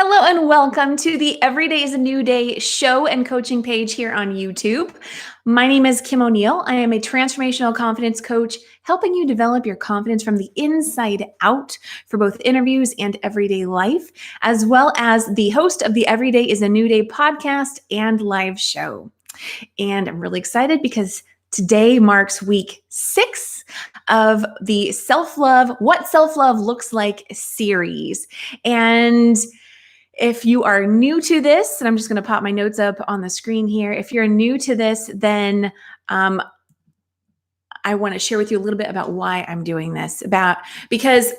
Hello and welcome to the Every Day is a New Day show and coaching page here on YouTube. My name is Kim O'Neill. I am a transformational confidence coach, helping you develop your confidence from the inside out for both interviews and everyday life, as well as the host of the Every Day is a New Day podcast and live show. And I'm really excited because today marks week 6 of the What Self-Love Looks Like series. And if you are new to this, and I'm just going to pop my notes up on the screen here. If you're new to this, then I want to share with you a little bit about why I'm doing this. Because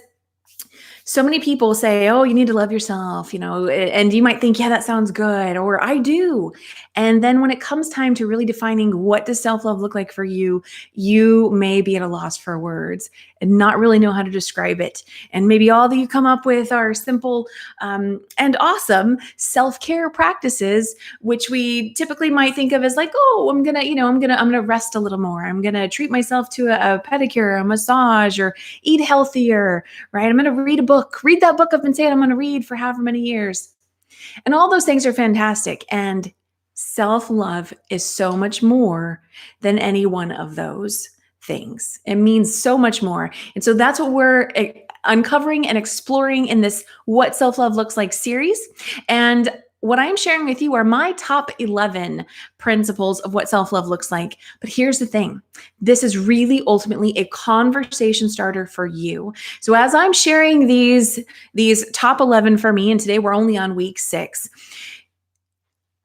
so many people say, oh, you need to love yourself, and you might think, yeah, that sounds good, or I do. And then when it comes time to really defining what does self-love look like for you, you may be at a loss for words and not really know how to describe it. And maybe all that you come up with are simple and awesome self-care practices, which we typically might think of as like, oh, I'm gonna rest a little more. I'm gonna treat myself to a pedicure, a massage, or eat healthier, right? I'm gonna read that book I've been saying I'm gonna read for however many years. And all those things are fantastic. And self-love is so much more than any one of those things. It means so much more. And so that's what we're uncovering and exploring in this What Self-Love Looks Like series. And what I'm sharing with you are my top 11 principles of what self-love looks like. But here's the thing. This is really ultimately a conversation starter for you. So as I'm sharing these top 11 for me, and today we're only on week 6,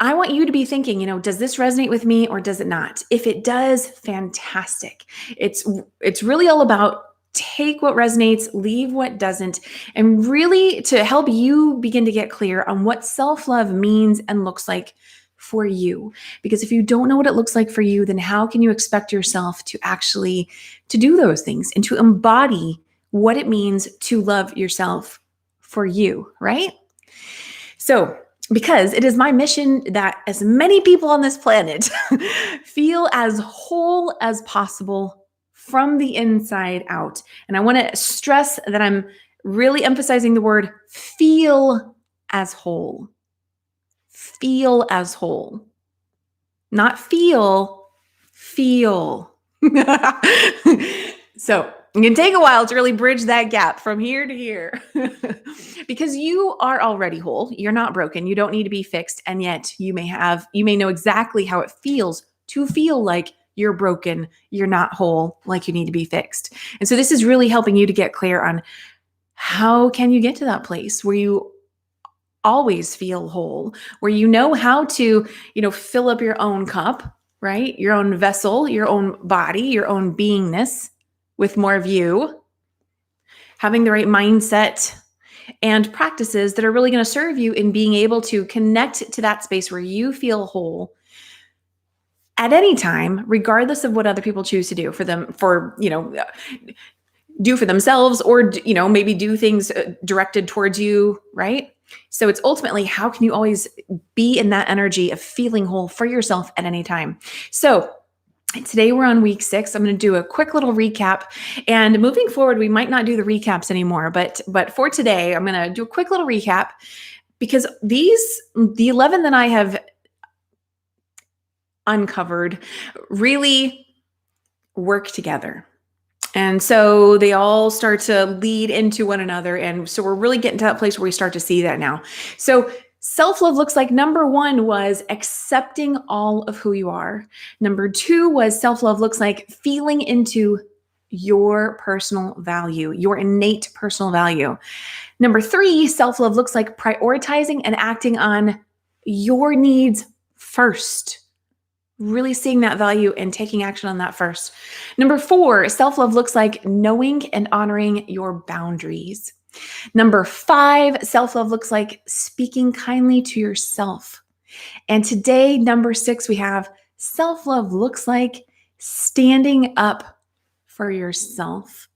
I want you to be thinking, does this resonate with me or does it not? If it does, fantastic. It's really all about take what resonates, leave what doesn't, and really to help you begin to get clear on what self-love means and looks like for you. Because if you don't know what it looks like for you, then how can you expect yourself to actually to do those things and to embody what it means to love yourself for you, right? So, because it is my mission that as many people on this planet feel as whole as possible from the inside out. And I want to stress that I'm really emphasizing the word feel as whole. Feel as whole. Not feel. So it can take a while to really bridge that gap from here to here because you are already whole. You're not broken. You don't need to be fixed. And yet you may know exactly how it feels to feel like you're broken. You're not whole, like you need to be fixed. And so this is really helping you to get clear on how can you get to that place where you always feel whole, where you know how to, fill up your own cup, right? Your own vessel, your own body, your own beingness with more of you, having the right mindset and practices that are really going to serve you in being able to connect to that space where you feel whole at any time, regardless of what other people choose to do do for themselves, or, maybe do things directed towards you, right? So it's ultimately, how can you always be in that energy of feeling whole for yourself at any time? So today we're on week 6. I'm going to do a quick little recap, and moving forward, we might not do the recaps anymore, but for today, I'm going to do a quick little recap because the 11 that I have uncovered really work together. And so they all start to lead into one another. And so we're really getting to that place where we start to see that now. So self-love looks like, number 1 was accepting all of who you are. Number 2 was self-love looks like feeling into your personal value, your innate personal value. Number 3, self-love looks like prioritizing and acting on your needs first. Really seeing that value and taking action on that first. Number 4, self-love looks like knowing and honoring your boundaries. Number 5, self-love looks like speaking kindly to yourself. And today, number 6, we have self-love looks like standing up for yourself.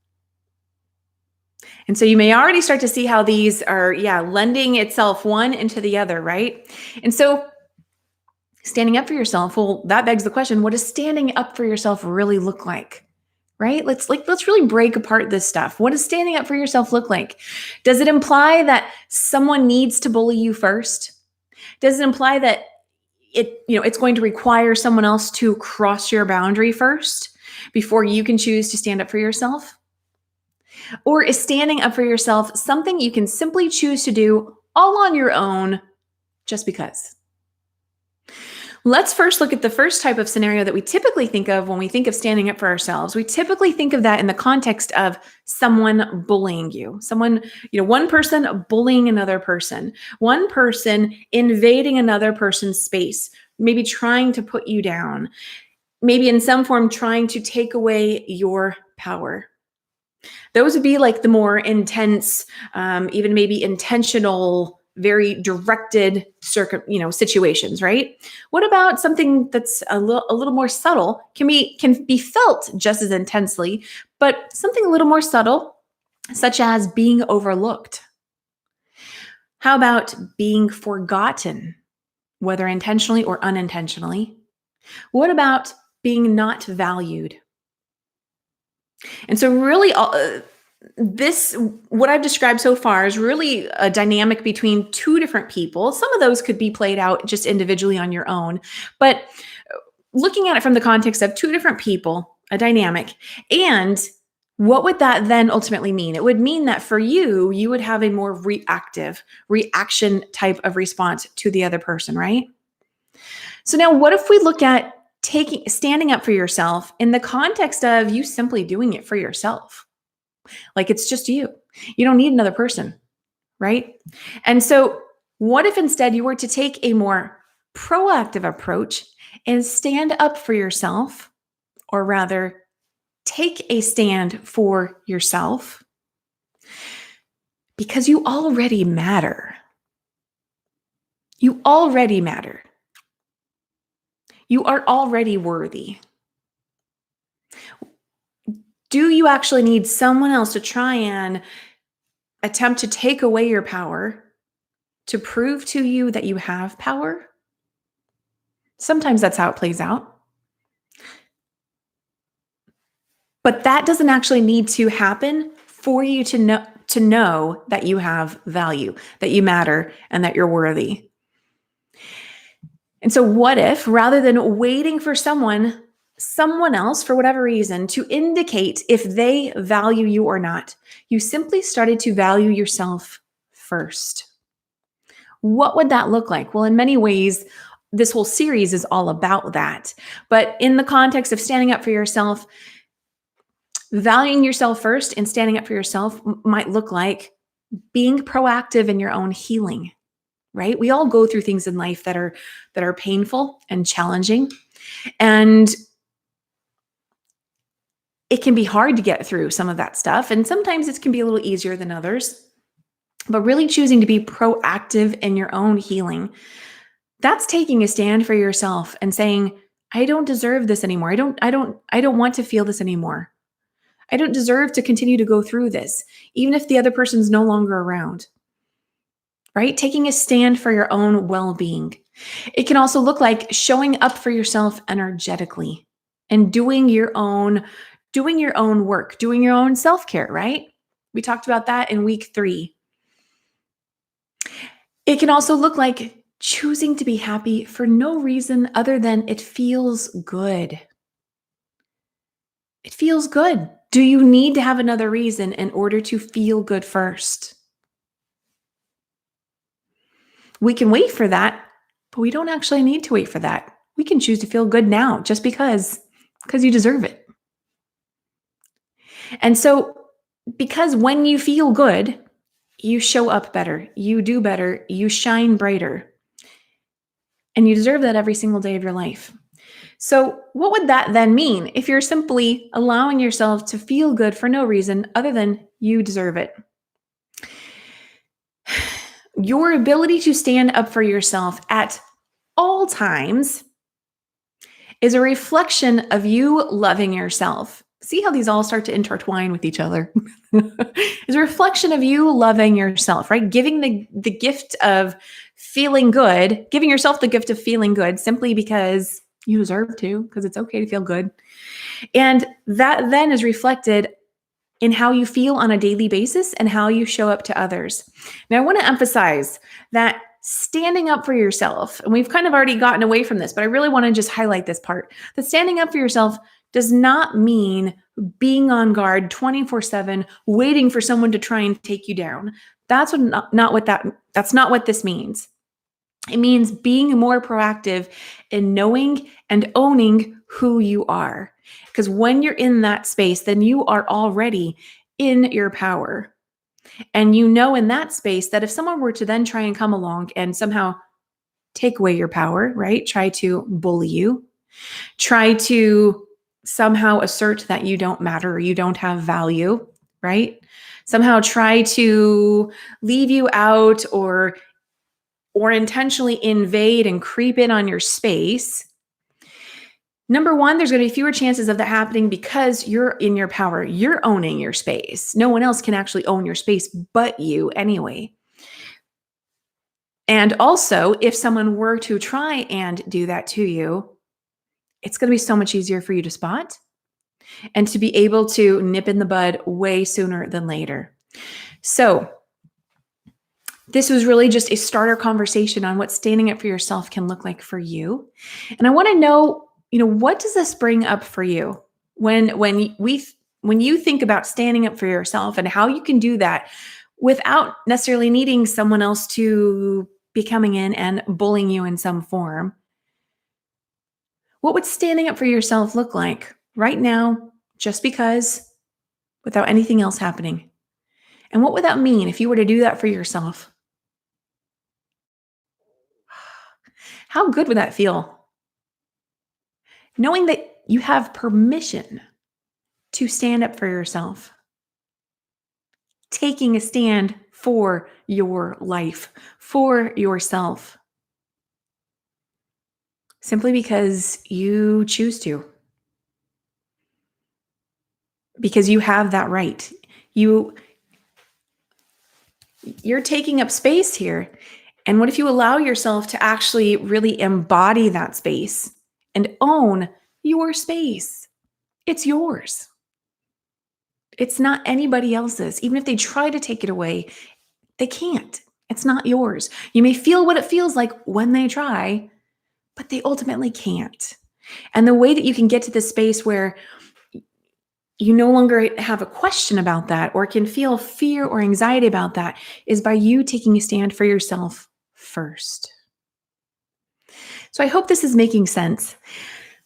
And so you may already start to see how these are, lending itself one into the other, right? And so standing up for yourself, well, that begs the question, what does standing up for yourself really look like, right? Let's really break apart this stuff. What does standing up for yourself look like? Does it imply that someone needs to bully you first? Does it imply that it's going to require someone else to cross your boundary first before you can choose to stand up for yourself? Or is standing up for yourself something you can simply choose to do all on your own just because? Let's first look at the first type of scenario that we typically think of when we think of standing up for ourselves. We typically think of that in the context of someone bullying you. One person bullying another person, one person invading another person's space, maybe trying to put you down, maybe in some form trying to take away your power. Those would be like the more intense, even maybe intentional, very directed situations, right? What about something that's a little more subtle, can be felt just as intensely, but something a little more subtle, such as being overlooked? How about being forgotten, whether intentionally or unintentionally? What about being not valued? And so really what I've described so far is really a dynamic between two different people. Some of those could be played out just individually on your own, but looking at it from the context of two different people, a dynamic, and what would that then ultimately mean? It would mean that for you, you would have a more reaction type of response to the other person, right? So now what if we look at standing up for yourself in the context of you simply doing it for yourself? Like it's just you. You don't need another person, right? And so what if instead you were to take a more proactive approach and stand up for yourself, or rather take a stand for yourself, because you already matter. You already matter. You are already worthy. Do you actually need someone else to try and attempt to take away your power to prove to you that you have power? Sometimes that's how it plays out. But that doesn't actually need to happen for you to know that you have value, that you matter, and that you're worthy. And so what if, rather than waiting for someone else, for whatever reason, to indicate if they value you or not, you simply started to value yourself first? What would that look like? Well, in many ways, this whole series is all about that. But in the context of standing up for yourself, valuing yourself first and standing up for yourself might look like being proactive in your own healing, right? We all go through things in life that are painful and challenging, and it can be hard to get through some of that stuff. And sometimes it can be a little easier than others, but really choosing to be proactive in your own healing, that's taking a stand for yourself and saying, I don't deserve this anymore. I don't want to feel this anymore. I don't deserve to continue to go through this, even if the other person's no longer around, right? Taking a stand for your own well-being. It can also look like showing up for yourself energetically and doing your own work, doing your own self-care, right? We talked about that in week 3. It can also look like choosing to be happy for no reason other than it feels good. It feels good. Do you need to have another reason in order to feel good first? We can wait for that, but we don't actually need to wait for that. We can choose to feel good now just because you deserve it. And so, because when you feel good, you show up better, you do better, you shine brighter, and you deserve that every single day of your life. So what would that then mean if you're simply allowing yourself to feel good for no reason other than you deserve it? Your ability to stand up for yourself at all times is a reflection of you loving yourself. See how these all start to intertwine with each other? It's a reflection of you loving yourself, right? Giving the gift of feeling good, giving yourself the gift of feeling good simply because You deserve to, because it's okay to feel good. And that then is reflected in how you feel on a daily basis and how you show up to others. Now, I want to emphasize that standing up for yourself, and we've kind of already gotten away from this, but I really want to just highlight this part, that standing up for yourself does not mean being on guard 24/7, waiting for someone to try and take you down. That's that's not what this means. It means being more proactive in knowing and owning who you are. Because when you're in that space, then you are already in your power. And you know in that space that if someone were to then try and come along and somehow take away your power, right? Try to bully you, try to somehow assert that you don't matter or you don't have value, right? Somehow try to leave you out or intentionally invade and creep in on your space. Number one, there's going to be fewer chances of that happening because you're in your power. You're owning your space. No one else can actually own your space but you anyway. And also, if someone were to try and do that to you, it's going to be so much easier for you to spot and to be able to nip in the bud way sooner than later. So, this was really just a starter conversation on what standing up for yourself can look like for you. And I want to know, what does this bring up for you when you think about standing up for yourself and how you can do that without necessarily needing someone else to be coming in and bullying you in some form? What would standing up for yourself look like right now, just because, without anything else happening? And what would that mean if you were to do that for yourself? How good would that feel? Knowing that you have permission to stand up for yourself, taking a stand for your life, for yourself, simply because you choose to, because you have that right. You're taking up space here. And what if you allow yourself to actually really embody that space and own your space? It's yours. It's not anybody else's. Even if they try to take it away, they can't. It's not yours. You may feel what it feels like when they try, but they ultimately can't. And the way that you can get to this space where you no longer have a question about that or can feel fear or anxiety about that is by you taking a stand for yourself first. So I hope this is making sense.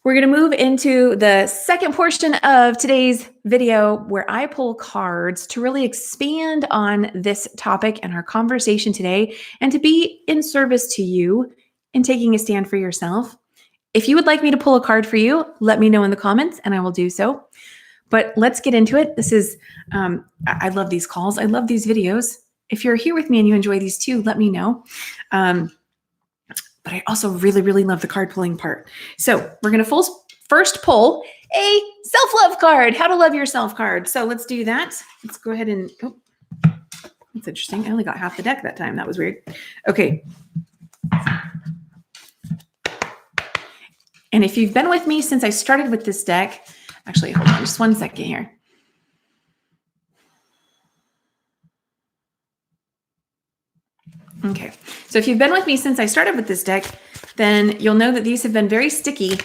We're going to move into the second portion of today's video where I pull cards to really expand on this topic and our conversation today and to be in service to you in taking a stand for yourself. If you would like me to pull a card for you, let me know in the comments and I will do so. But let's get into it. This is, I love these calls. I love these videos. If you're here with me and you enjoy these too, let me know. But I also really, really love the card pulling part. So we're going to first pull a self-love card, how to love yourself card. So let's do that. Let's go ahead and, that's interesting. I only got half the deck that time. That was weird. Okay. And if you've been with me since I started with this deck, actually, hold on just one second here. Okay, so if you've been with me since I started with this deck, then you'll know that these have been very sticky,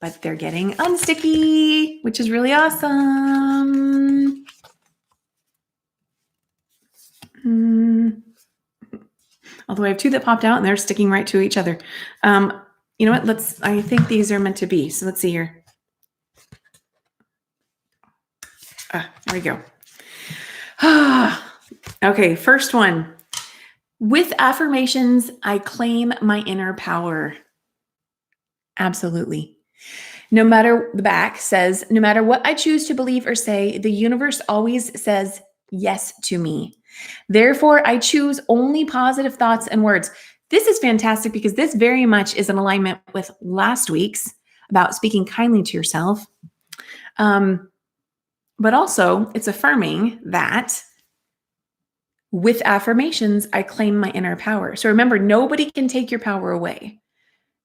but they're getting unsticky, which is really awesome. Although I have two that popped out and they're sticking right to each other. You know what? I think these are meant to be. So let's see here. There we go. Okay, first one. With affirmations, I claim my inner power. Absolutely. The back says, no matter what I choose to believe or say, the universe always says yes to me. Therefore, I choose only positive thoughts and words. This is fantastic because this very much is in alignment with last week's about speaking kindly to yourself. But also, it's affirming that with affirmations, I claim my inner power. So remember, nobody can take your power away.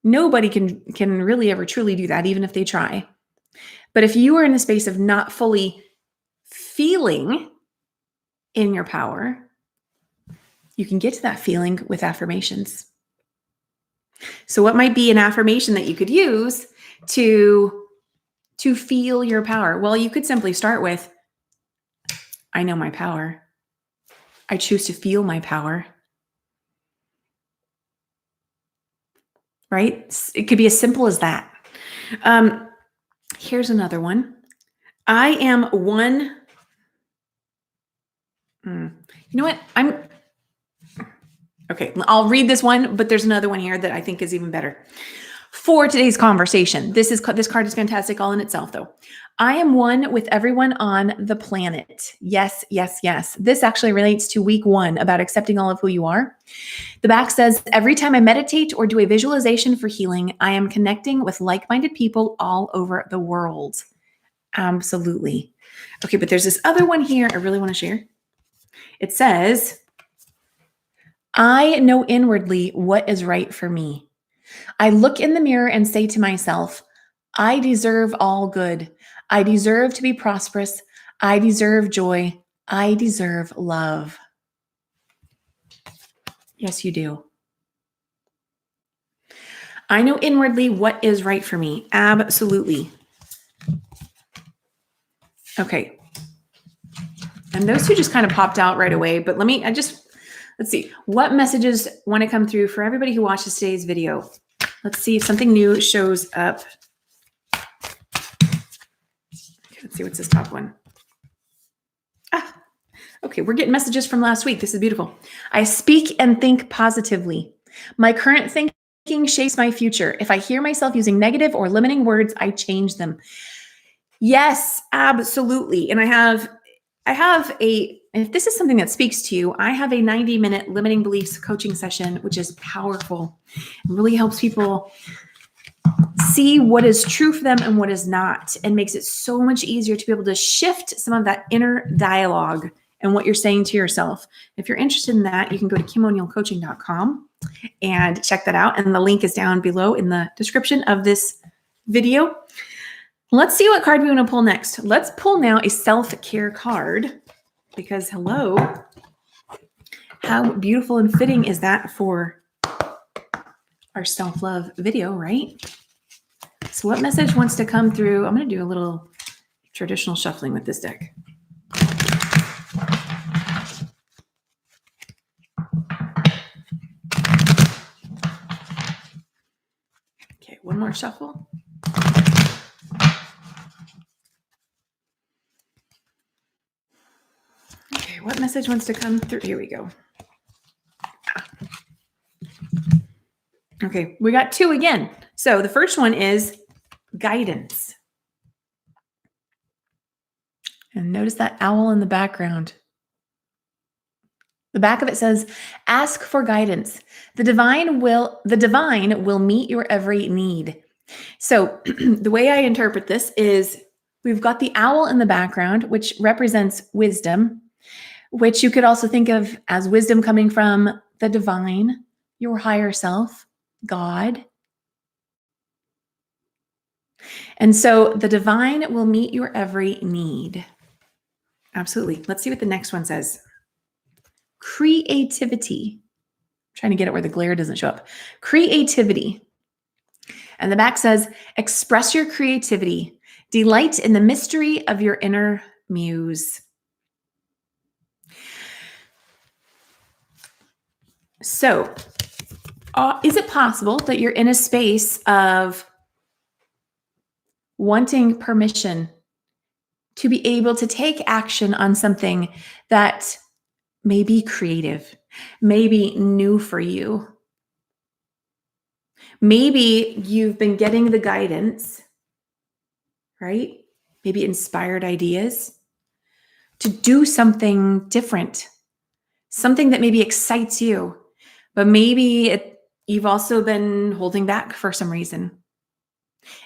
Nobody can really ever truly do that, even if they try. But if you are in a space of not fully feeling in your power, you can get to that feeling with affirmations. So what might be an affirmation that you could use to feel your power? Well, you could simply start with, I know my power. I choose to feel my power. Right? It could be as simple as that. Here's another one. I am one. You know what? Okay. I'll read this one, but there's another one here that I think is even better for today's conversation. This card is fantastic all in itself, though. I am one with everyone on the planet. Yes, yes, yes. This actually relates to week 1 about accepting all of who you are. The back says, every time I meditate or do a visualization for healing, I am connecting with like-minded people all over the world. Absolutely. Okay, but there's this other one here I really want to share. It says, I know inwardly what is right for me. I look in the mirror and say to myself, I deserve all good. I deserve to be prosperous. I deserve joy. I deserve love. Yes, you do. I know inwardly what is right for me. Absolutely. Okay. And those two just kind of popped out right away, but let's see. What messages want to come through for everybody who watches today's video? Let's see if something new shows up. Okay, let's see what's this top one. Okay, we're getting messages from last week. This is beautiful. I speak and think positively. My current thinking shapes my future. If I hear myself using negative or limiting words, I change them. Yes, absolutely. And I have if this is something that speaks to you, I have a 90-minute limiting beliefs coaching session, which is powerful. It really helps people see what is true for them and what is not, and makes it so much easier to be able to shift some of that inner dialogue and what you're saying to yourself. If you're interested in that, you can go to KimO'NeillCoaching.com and check that out. And the link is down below in the description of this video. Let's see what card we want to pull next. Let's pull now a self-care card, because hello, how beautiful and fitting is that for our self-love video, right? So what message wants to come through? I'm going to do a little traditional shuffling with this deck. Okay, one more shuffle. Okay, what message wants to come through? Here we go. Okay, we got 2 again. So the first one is guidance. And notice that owl in the background. The back of it says, ask for guidance. The divine will meet your every need. So the way I interpret this is we've got the owl in the background, which represents wisdom, which you could also think of as wisdom coming from the divine, your higher self, God. And so the divine will meet your every need. Absolutely. Let's see what the next one says. Creativity. I'm trying to get it where the glare doesn't show up. Creativity. And the back says, express your creativity. Delight in the mystery of your inner muse. So, is it possible that you're in a space of wanting permission to be able to take action on something that may be creative, may be new for you? Maybe you've been getting the guidance, right? Maybe inspired ideas to do something different, something that maybe excites you, but maybe you've also been holding back for some reason.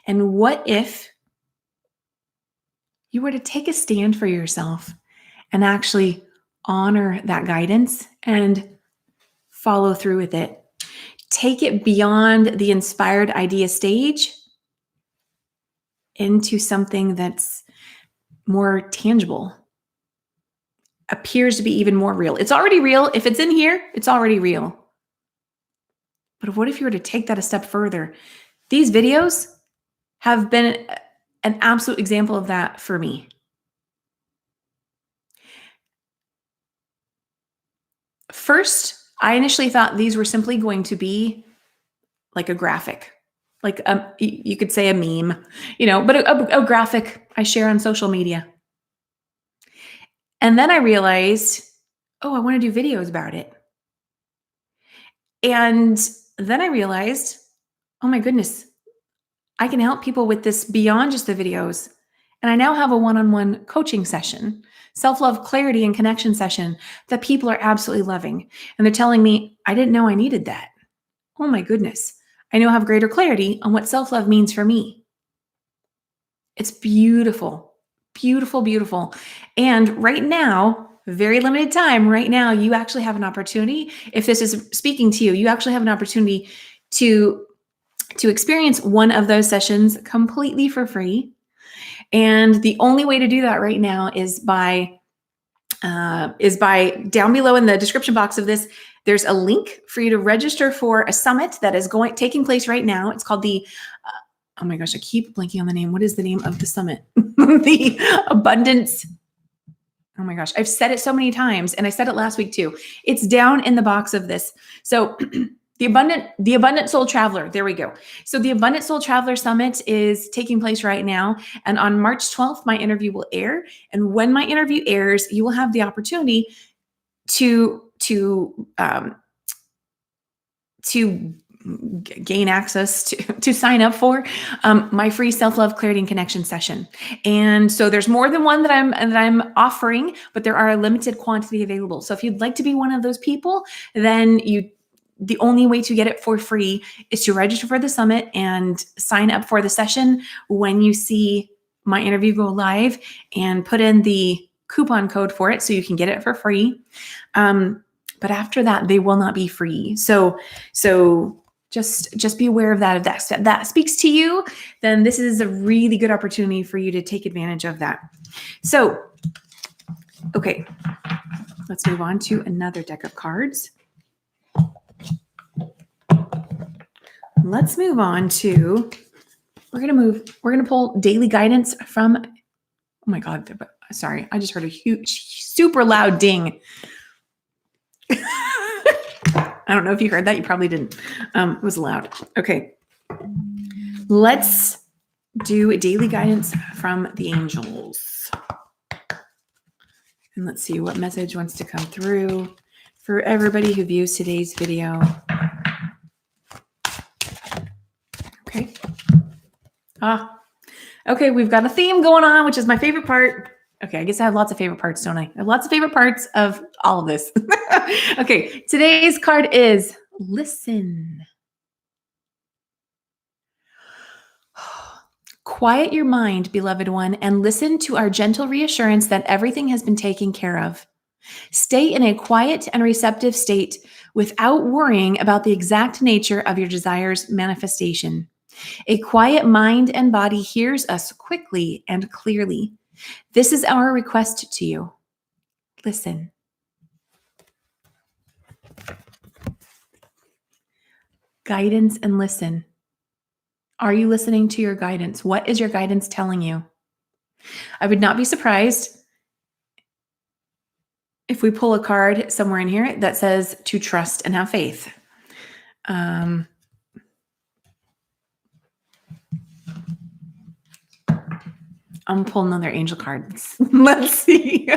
And what if you were to take a stand for yourself and actually honor that guidance and follow through with it? take it beyond the inspired idea stage into something that's more tangible, appears to be even more real. It's already real. If it's in here, it's already real. But what if you were to take that a step further? These videos have been an absolute example of that for me. First, I initially thought these were simply going to be like a graphic, like you could say a meme, but a graphic I share on social media. And then I realized, oh, I want to do videos about it. And then I realized, oh my goodness, I can help people with this beyond just the videos. And I now have a one-on-one coaching session, self-love, clarity, and connection session that people are absolutely loving. And they're telling me, I didn't know I needed that. Oh my goodness. I now have greater clarity on what self-love means for me. It's beautiful, beautiful, beautiful. And right now, very limited time, right now, you actually have an opportunity. If this is speaking to you, you actually have an opportunity to experience one of those sessions completely for free. And the only way to do that right now is by down below in the description box of this, there's a link for you to register for a summit that is taking place right now. It's called the, oh my gosh, I keep blanking on the name. What is the name of the summit? The Abundance. Oh my gosh, I've said it so many times, and I said it last week too. It's down in the box of this. So the Abundant Soul Traveler. There we go. So the Abundant Soul Traveler Summit is taking place right now. And on March 12th, my interview will air. And when my interview airs, you will have the opportunity to gain access to sign up for my free self-love, clarity, and connection session. And so there's more than one that I'm offering, but there are a limited quantity available. So if you'd like to be one of those people, then the only way to get it for free is to register for the summit and sign up for the session when you see my interview go live, and put in the coupon code for it so you can get it for free. But after that, they will not be free. So just be aware of that. If that speaks to you, then this is a really good opportunity for you to take advantage of that. So, okay, let's move on to another deck of cards. Let's move on to, we're going to pull daily guidance from, oh my God, sorry, I just heard a huge, super loud ding. I don't know if you heard that. You probably didn't. It was loud. Okay. Let's do daily guidance from the angels. And let's see what message wants to come through for everybody who views today's video. Okay. Okay, we've got a theme going on, which is my favorite part. Okay, I guess I have lots of favorite parts, don't I? I have lots of favorite parts of all of this. Okay, today's card is listen. Quiet your mind, beloved one, and listen to our gentle reassurance that everything has been taken care of. Stay in a quiet and receptive state without worrying about the exact nature of your desire's manifestation. A quiet mind and body hears us quickly and clearly. This is our request to you. Listen. Guidance and listen. Are you listening to your guidance? What is your guidance telling you? I would not be surprised if we pull a card somewhere in here that says to trust and have faith. I'm going to pull another angel card. Let's see.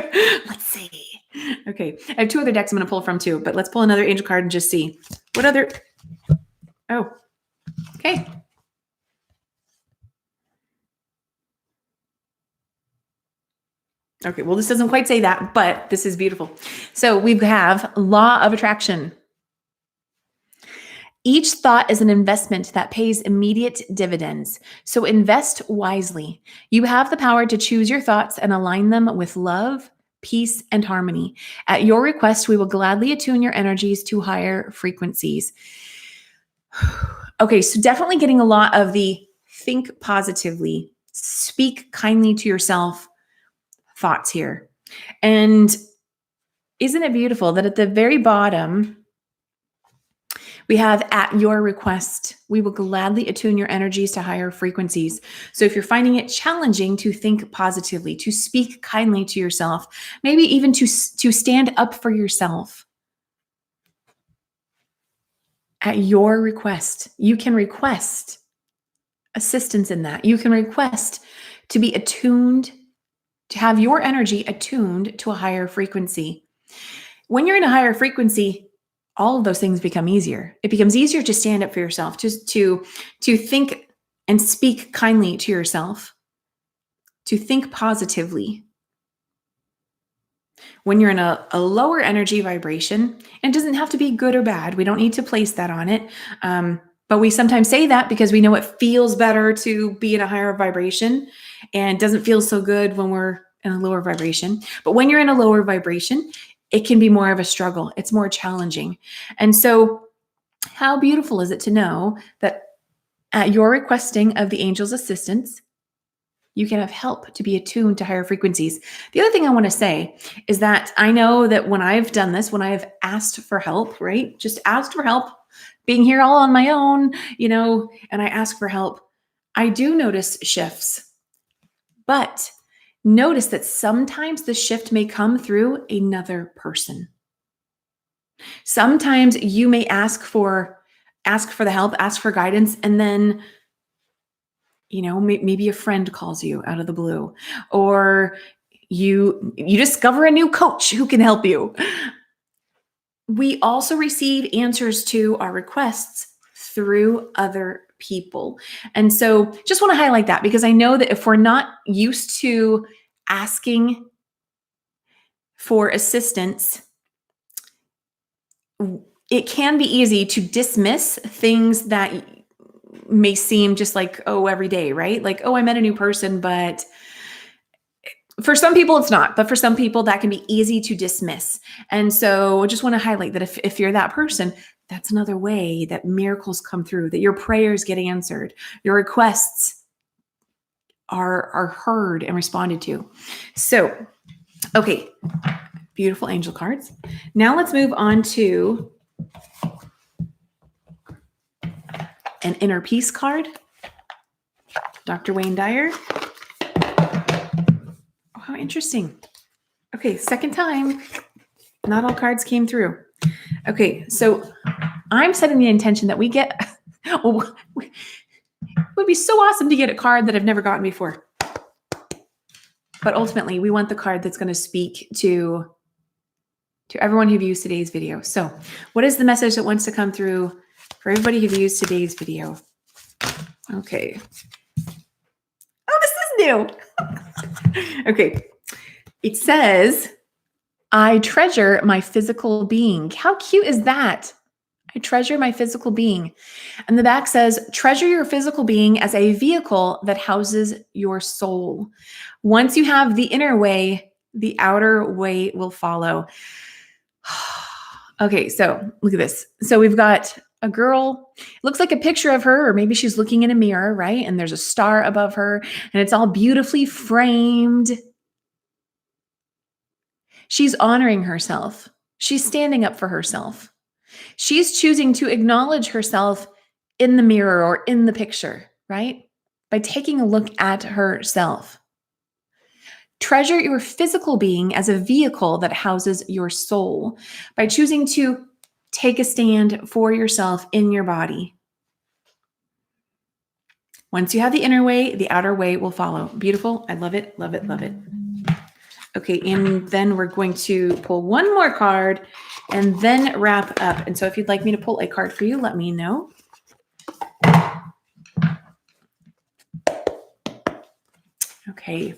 Okay. I have two other decks I'm going to pull from too, but let's pull another angel card and just see. What other? Oh, okay. Okay, well, this doesn't quite say that, but this is beautiful. So we have law of attraction. Each thought is an investment that pays immediate dividends. So invest wisely. You have the power to choose your thoughts and align them with love, peace, and harmony. At your request, we will gladly attune your energies to higher frequencies. Okay, so definitely getting a lot of the think positively, speak kindly to yourself thoughts here. And isn't it beautiful that at the very bottom, we have at your request, we will gladly attune your energies to higher frequencies. So if you're finding it challenging to think positively, to speak kindly to yourself, maybe even to stand up for yourself, at your request, you can request assistance in that. You can request to be attuned, to have your energy attuned to a higher frequency. When you're in a higher frequency, all of those things become easier. It becomes easier to stand up for yourself, just to think and speak kindly to yourself, to think positively. When you're in a lower energy vibration, and it doesn't have to be good or bad. We don't need to place that on it. But we sometimes say that because we know it feels better to be in a higher vibration and doesn't feel so good when we're in a lower vibration. But when you're in a lower vibration, it can be more of a struggle. It's more challenging. And so how beautiful is it to know that at your requesting of the angel's assistance, you can have help to be attuned to higher frequencies. The other thing I want to say is that I know that when I've done this, when I've asked for help, right? Just asked for help, being here all on my own, and I ask for help, I do notice shifts. But notice that sometimes the shift may come through another person. Sometimes you may ask for the help, ask for guidance, and then maybe a friend calls you out of the blue, or you discover a new coach who can help you. We also receive answers to our requests through other people. And so just want to highlight that, because I know that if we're not used to asking for assistance, it can be easy to dismiss things that may seem just like, oh, every day, right? Like, oh, I met a new person, but for some people it's not, but for some people that can be easy to dismiss. And so I just want to highlight that if you're that person, that's another way that miracles come through, that your prayers get answered, your requests are heard and responded to. So, okay, beautiful angel cards. Now let's move on to an inner peace card. Dr. Wayne Dyer. Oh, how interesting. Okay, second time. Not all cards came through. Okay, so I'm setting the intention that we get, well, it would be so awesome to get a card that I've never gotten before. But ultimately, we want the card that's going to speak to everyone who views today's video. So what is the message that wants to come through for everybody who views today's video? Okay. Oh, this is new. Okay. It says, I treasure my physical being. How cute is that? I treasure my physical being. And the back says, treasure your physical being as a vehicle that houses your soul. Once you have the inner way, the outer way will follow. Okay, so look at this. So we've got a girl, it looks like a picture of her, or maybe she's looking in a mirror, right? And there's a star above her, and it's all beautifully framed. She's honoring herself. She's standing up for herself. She's choosing to acknowledge herself in the mirror or in the picture, right? By taking a look at herself. Treasure your physical being as a vehicle that houses your soul by choosing to take a stand for yourself in your body. Once you have the inner way, the outer way will follow. Beautiful. I love it, love it, love it. Okay, and then we're going to pull one more card and then wrap up. And so if you'd like me to pull a card for you, let me know. Okay.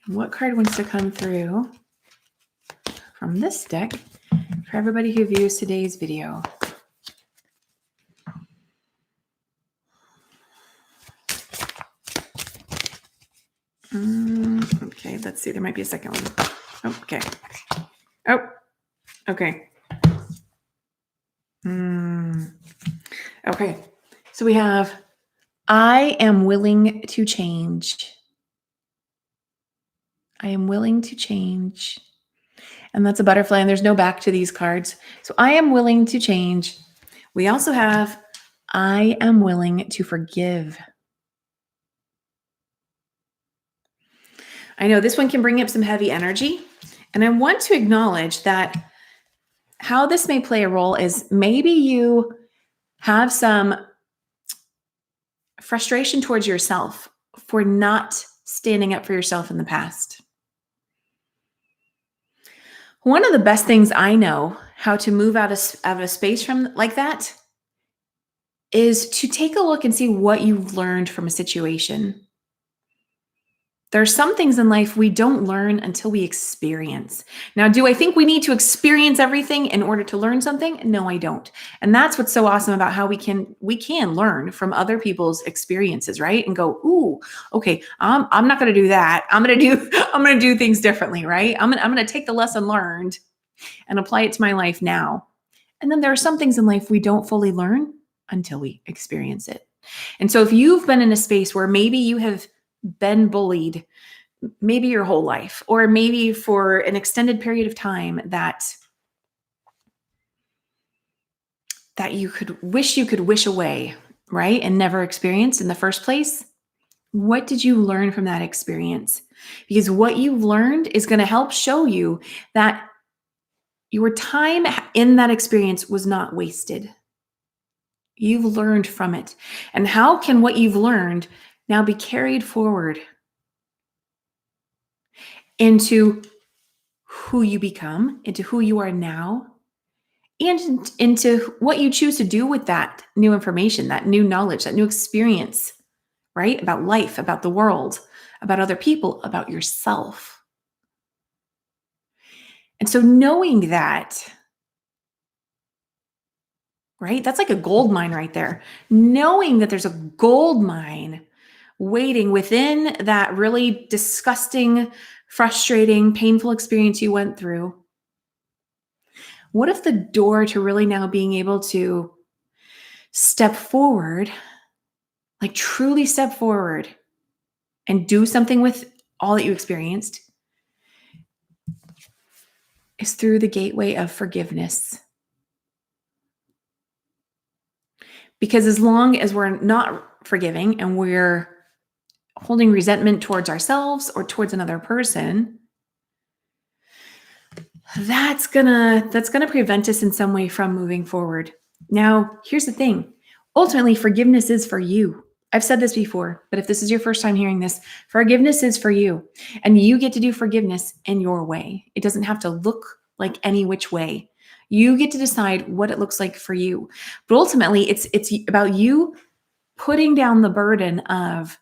What card wants to come through from this deck for everybody who views today's video? Okay, let's see. There might be a second one. Oh, okay. Oh, okay. Okay. So we have I am willing to change. I am willing to change. And that's a butterfly, and there's no back to these cards. So I am willing to change. We also have I am willing to forgive. I know this one can bring up some heavy energy. And I want to acknowledge that how this may play a role is maybe you have some frustration towards yourself for not standing up for yourself in the past. One of the best things I know how to move out of a space from like that is to take a look and see what you've learned from a situation. There are some things in life we don't learn until we experience. Now, do I think we need to experience everything in order to learn something? No, I don't. And that's what's so awesome about how we can learn from other people's experiences, right? And go, ooh, okay, I'm not going to do that. I'm going to do I'm going to do things differently, right? I'm going to take the lesson learned and apply it to my life now. And then there are some things in life we don't fully learn until we experience it. And so if you've been in a space where maybe you have been bullied, maybe your whole life, or maybe for an extended period of time that you could wish away, right? And never experience in the first place. What did you learn from that experience? Because what you've learned is going to help show you that your time in that experience was not wasted. You've learned from it. And how can what you've learned now be carried forward into who you become, into who you are now, and into what you choose to do with that new information, that new knowledge, that new experience, right? About life, about the world, about other people, about yourself. And so knowing that, right? That's like a gold mine right there. Knowing that there's a gold mine waiting within that really disgusting, frustrating, painful experience you went through. What if the door to really now being able to step forward, like truly step forward and do something with all that you experienced, is through the gateway of forgiveness? Because as long as we're not forgiving and we're holding resentment towards ourselves or towards another person, that's gonna prevent us in some way from moving forward. Now, here's the thing. Ultimately, forgiveness is for you. I've said this before, but if this is your first time hearing this, forgiveness is for you. And you get to do forgiveness in your way. It doesn't have to look like any which way. You get to decide what it looks like for you. But ultimately, it's about you putting down the burden of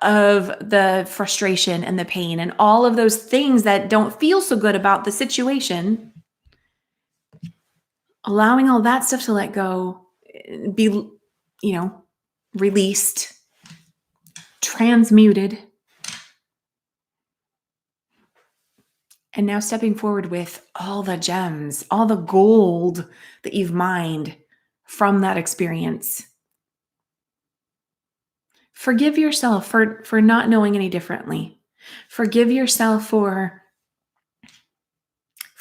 the frustration and the pain and all of those things that don't feel so good about the situation, allowing all that stuff to let go, be, released, transmuted, and now stepping forward with all the gems, all the gold that you've mined from that experience. Forgive yourself for not knowing any differently. Forgive yourself for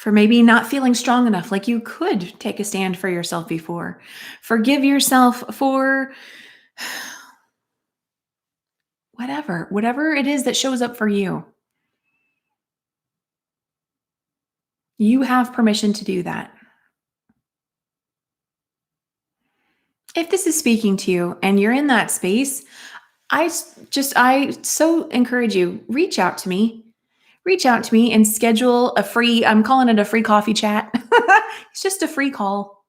maybe not feeling strong enough, like you could take a stand for yourself before. Forgive yourself for whatever it is that shows up for you. You have permission to do that. If this is speaking to you and you're in that space, I so encourage you, reach out to me. Reach out to me and schedule a free, I'm calling it a free coffee chat. It's just a free call.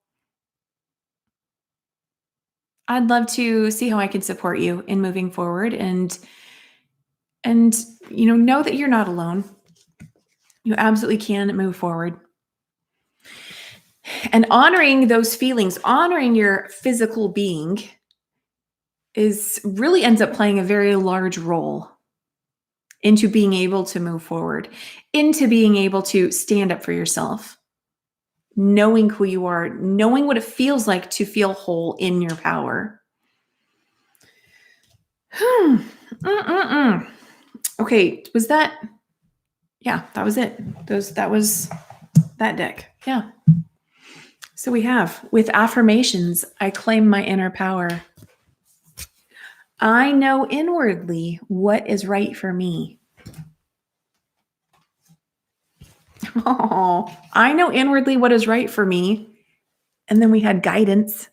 I'd love to see how I can support you in moving forward and know that you're not alone. You absolutely can move forward. And honoring those feelings, honoring your physical being really ends up playing a very large role into being able to move forward, into being able to stand up for yourself. knowing who you are, knowing what it feels like to feel whole in your power. Okay, was that? Yeah, that was it. That was that deck. Yeah. So we have, with affirmations, I claim my inner power. I know inwardly what is right for me. Oh, I know inwardly what is right for me. And then we had guidance.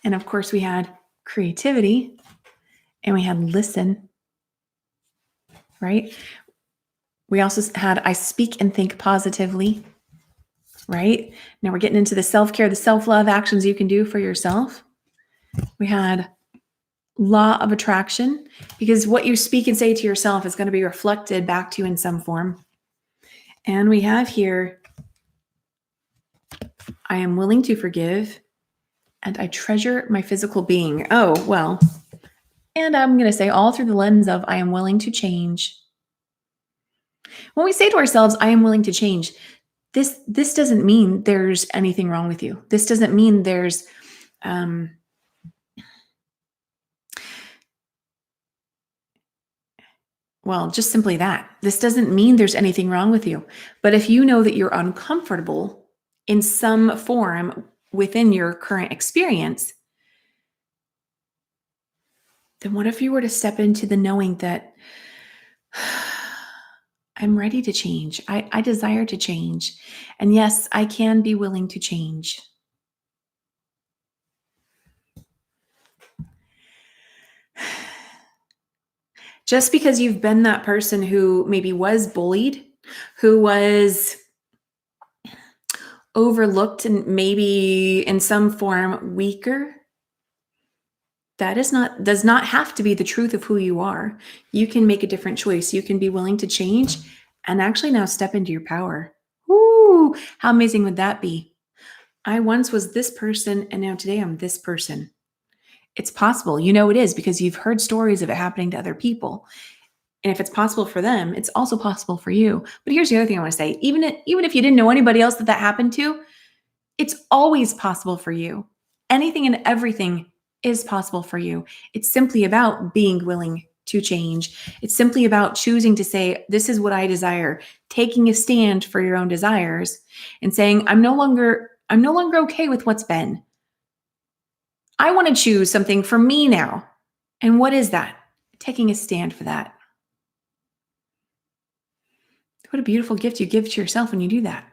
And of course, we had creativity. And we had listen. Right? We also had I speak and think positively. Right? Now we're getting into the self-care, the self-love actions you can do for yourself. We had law of attraction, because what you speak and say to yourself is going to be reflected back to you in some form. And we have here, I am willing to forgive and I treasure my physical being. Oh, well, and I'm going to say all through the lens of I am willing to change. When we say to ourselves, I am willing to change, this doesn't mean there's anything wrong with you. This doesn't mean there's well, just simply that. This doesn't mean there's anything wrong with you. But if you know that you're uncomfortable in some form within your current experience, then what if you were to step into the knowing that I'm ready to change. I desire to change. And yes, I can be willing to change. Just because you've been that person who maybe was bullied, who was overlooked and maybe in some form weaker, that does not have to be the truth of who you are. You can make a different choice. You can be willing to change and actually now step into your power. Ooh, how amazing would that be? I once was this person and now today I'm this person. It's possible. You know it is because you've heard stories of it happening to other people. And if it's possible for them, it's also possible for you. But here's the other thing I want to say. Even if you didn't know anybody else that happened to, it's always possible for you. Anything and everything is possible for you. It's simply about being willing to change. It's simply about choosing to say, this is what I desire, taking a stand for your own desires and saying, I'm no longer okay with what's been. I want to choose something for me now. And what is that? Taking a stand for that. What a beautiful gift you give to yourself when you do that.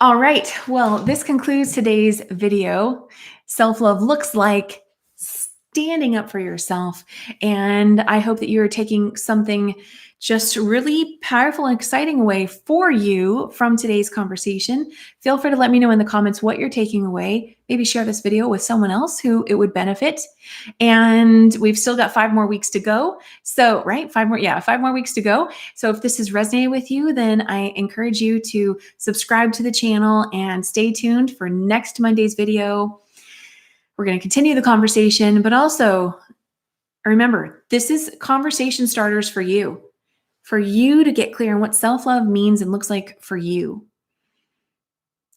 All right. Well, this concludes today's video. Self-love looks like standing up for yourself. And I hope that you're taking something just really powerful and exciting away for you from today's conversation. Feel free to let me know in the comments what you're taking away. Maybe share this video with someone else who it would benefit. And we've still got 5 more weeks to go. So, right? 5 more weeks to go. So if this has resonated with you, then I encourage you to subscribe to the channel and stay tuned for next Monday's video. We're going to continue the conversation, but also remember, this is conversation starters for you to get clear on what self-love means and looks like for you.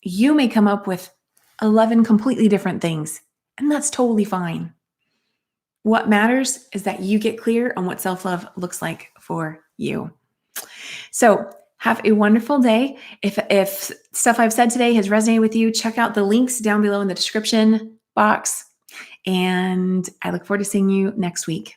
You may come up with 11 completely different things, and that's totally fine. What matters is that you get clear on what self-love looks like for you. So have a wonderful day. If stuff I've said today has resonated with you, check out the links down below in the description box. And I look forward to seeing you next week.